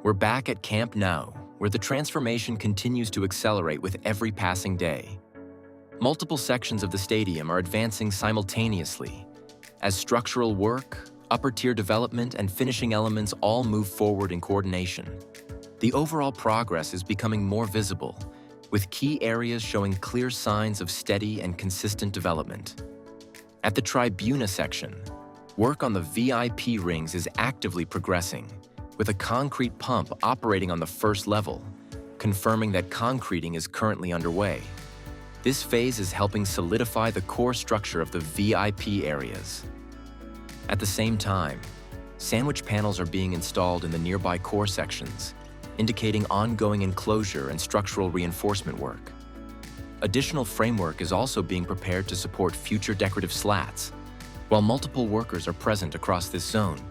We're back at Camp Nou, where the transformation continues to accelerate with every passing day. Multiple sections of the stadium are advancing simultaneously, as structural work, upper-tier development, and finishing elements all move forward in coordination. The overall progress is becoming more visible, with key areas showing clear signs of steady and consistent development. At the Tribuna section, work on the VIP rings is actively progressing, with a concrete pump operating on the first level, confirming that concreting is currently underway. This phase is helping solidify the core structure of the VIP areas. At the same time, sandwich panels are being installed in the nearby core sections, indicating ongoing enclosure and structural reinforcement work. Additional framework is also being prepared to support future decorative slats, while multiple workers are present across this zone,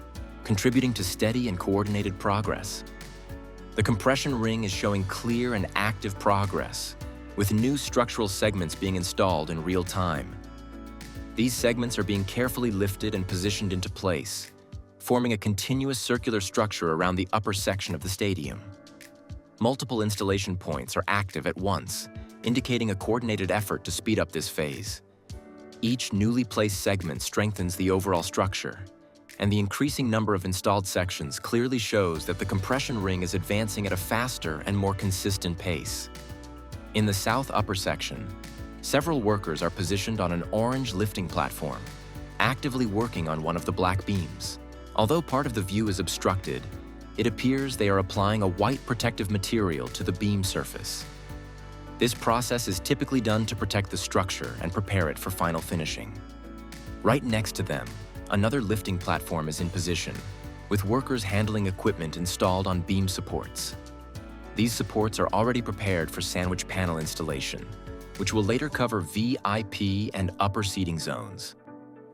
contributing to steady and coordinated progress. The compression ring is showing clear and active progress, with new structural segments being installed in real time. These segments are being carefully lifted and positioned into place, forming a continuous circular structure around the upper section of the stadium. Multiple installation points are active at once, indicating a coordinated effort to speed up this phase. Each newly placed segment strengthens the overall structure, and the increasing number of installed sections clearly shows that the compression ring is advancing at a faster and more consistent pace. In the south upper section, several workers are positioned on an orange lifting platform, actively working on one of the black beams. Although part of the view is obstructed, it appears they are applying a white protective material to the beam surface. This process is typically done to protect the structure and prepare it for final finishing. Right next to them, another lifting platform is in position, with workers handling equipment installed on beam supports. These supports are already prepared for sandwich panel installation, which will later cover VIP and upper seating zones.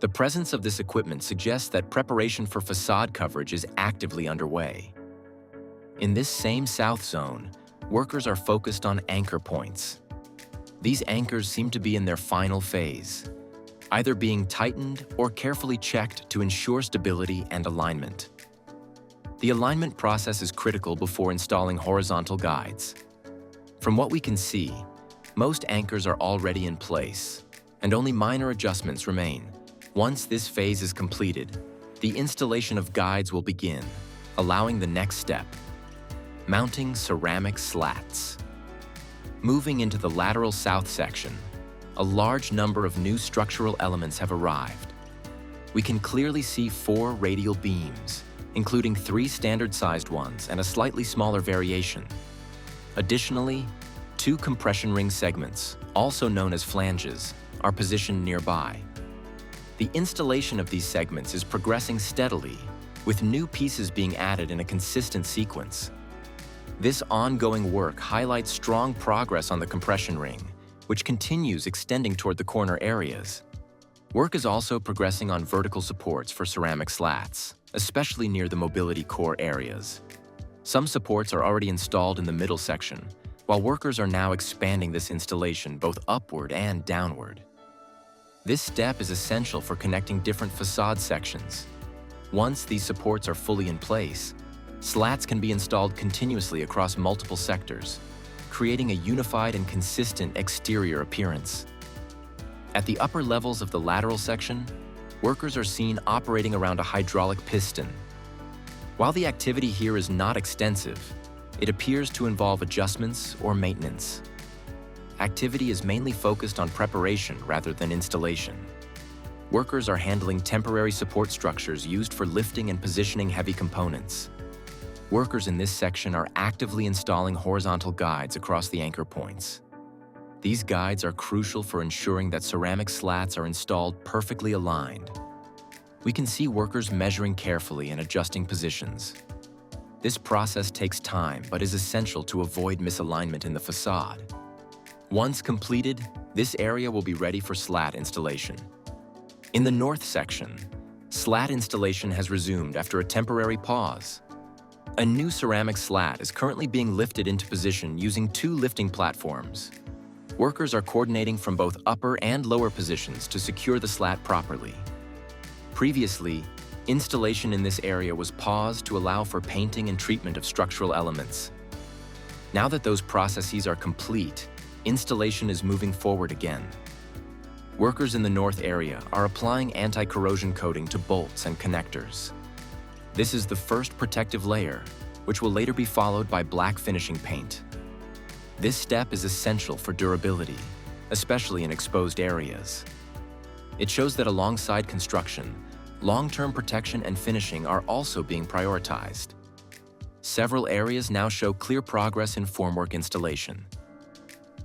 The presence of this equipment suggests that preparation for facade coverage is actively underway. In this same south zone, workers are focused on anchor points. These anchors seem to be in their final phase, either being tightened or carefully checked to ensure stability and alignment. The alignment process is critical before installing horizontal guides. From what we can see, most anchors are already in place, and only minor adjustments remain. Once this phase is completed, the installation of guides will begin, allowing the next step: mounting ceramic slats. Moving into the lateral south section, a large number of new structural elements have arrived. We can clearly see 4 radial beams, including 3 standard-sized ones and a slightly smaller variation. Additionally, 2 compression ring segments, also known as flanges, are positioned nearby. The installation of these segments is progressing steadily, with new pieces being added in a consistent sequence. This ongoing work highlights strong progress on the compression ring, which continues extending toward the corner areas. Work is also progressing on vertical supports for ceramic slats, especially near the mobility core areas. Some supports are already installed in the middle section, while workers are now expanding this installation both upward and downward. This step is essential for connecting different facade sections. Once these supports are fully in place, slats can be installed continuously across multiple sectors, creating a unified and consistent exterior appearance. At the upper levels of the lateral section, workers are seen operating around a hydraulic piston. While the activity here is not extensive, it appears to involve adjustments or maintenance. Activity is mainly focused on preparation rather than installation. Workers are handling temporary support structures used for lifting and positioning heavy components. Workers in this section are actively installing horizontal guides across the anchor points. These guides are crucial for ensuring that ceramic slats are installed perfectly aligned. We can see workers measuring carefully and adjusting positions. This process takes time but is essential to avoid misalignment in the facade. Once completed, this area will be ready for slat installation. In the north section, slat installation has resumed after a temporary pause. A new ceramic slat is currently being lifted into position using 2 lifting platforms. Workers are coordinating from both upper and lower positions to secure the slat properly. Previously, Installation in this area was paused to allow for painting and treatment of structural elements. Now that those processes are complete, installation is moving forward again. Workers in the north area are applying anti-corrosion coating to bolts and connectors. This is the first protective layer, which will later be followed by black finishing paint. This step is essential for durability, especially in exposed areas. It shows that alongside construction, long-term protection and finishing are also being prioritized. Several areas now show clear progress in formwork installation.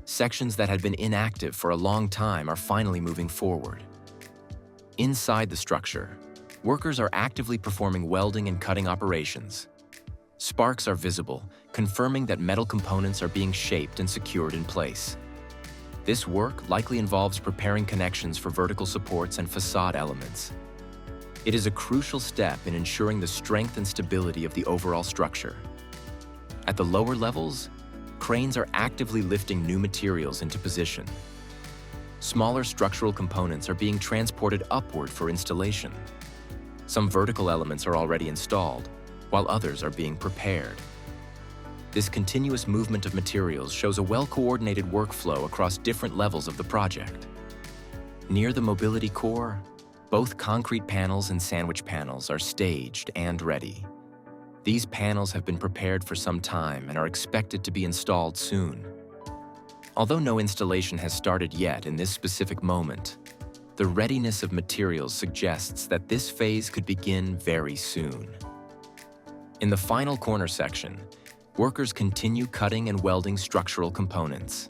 Sections that had been inactive for a long time are finally moving forward. Inside the structure, workers are actively performing welding and cutting operations. Sparks are visible, confirming that metal components are being shaped and secured in place. This work likely involves preparing connections for vertical supports and facade elements. It is a crucial step in ensuring the strength and stability of the overall structure. At the lower levels, cranes are actively lifting new materials into position. Smaller structural components are being transported upward for installation. Some vertical elements are already installed, while others are being prepared. This continuous movement of materials shows a well-coordinated workflow across different levels of the project. Near the mobility core, both concrete panels and sandwich panels are staged and ready. These panels have been prepared for some time and are expected to be installed soon. Although no installation has started yet in this specific moment, the readiness of materials suggests that this phase could begin very soon. In the final corner section, workers continue cutting and welding structural components.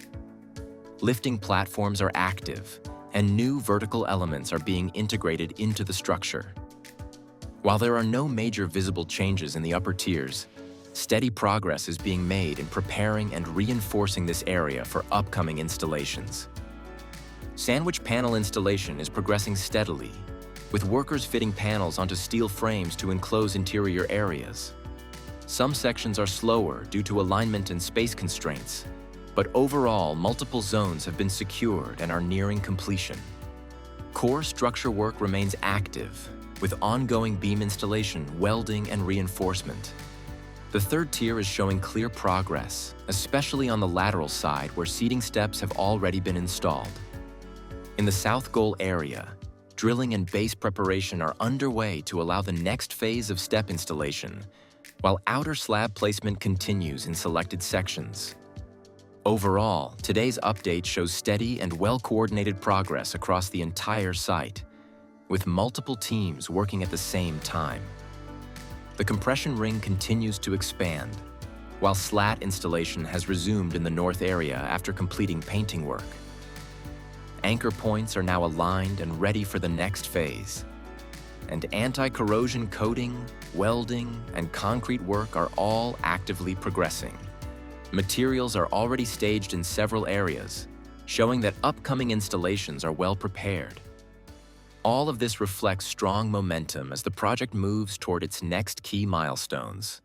Lifting platforms are active, and new vertical elements are being integrated into the structure. While there are no major visible changes in the upper tiers, steady progress is being made in preparing and reinforcing this area for upcoming installations. Sandwich panel installation is progressing steadily, with workers fitting panels onto steel frames to enclose interior areas. Some sections are slower due to alignment and space constraints, but overall, multiple zones have been secured and are nearing completion. Core structure work remains active, with ongoing beam installation, welding, and reinforcement. The third tier is showing clear progress, especially on the lateral side where seating steps have already been installed. In the south goal area, drilling and base preparation are underway to allow the next phase of step installation, while outer slab placement continues in selected sections. Overall, today's update shows steady and well-coordinated progress across the entire site, with multiple teams working at the same time. The compression ring continues to expand, while slat installation has resumed in the north area after completing painting work. Anchor points are now aligned and ready for the next phase, and anti-corrosion coating, welding, and concrete work are all actively progressing. Materials are already staged in several areas, showing that upcoming installations are well prepared. All of this reflects strong momentum as the project moves toward its next key milestones.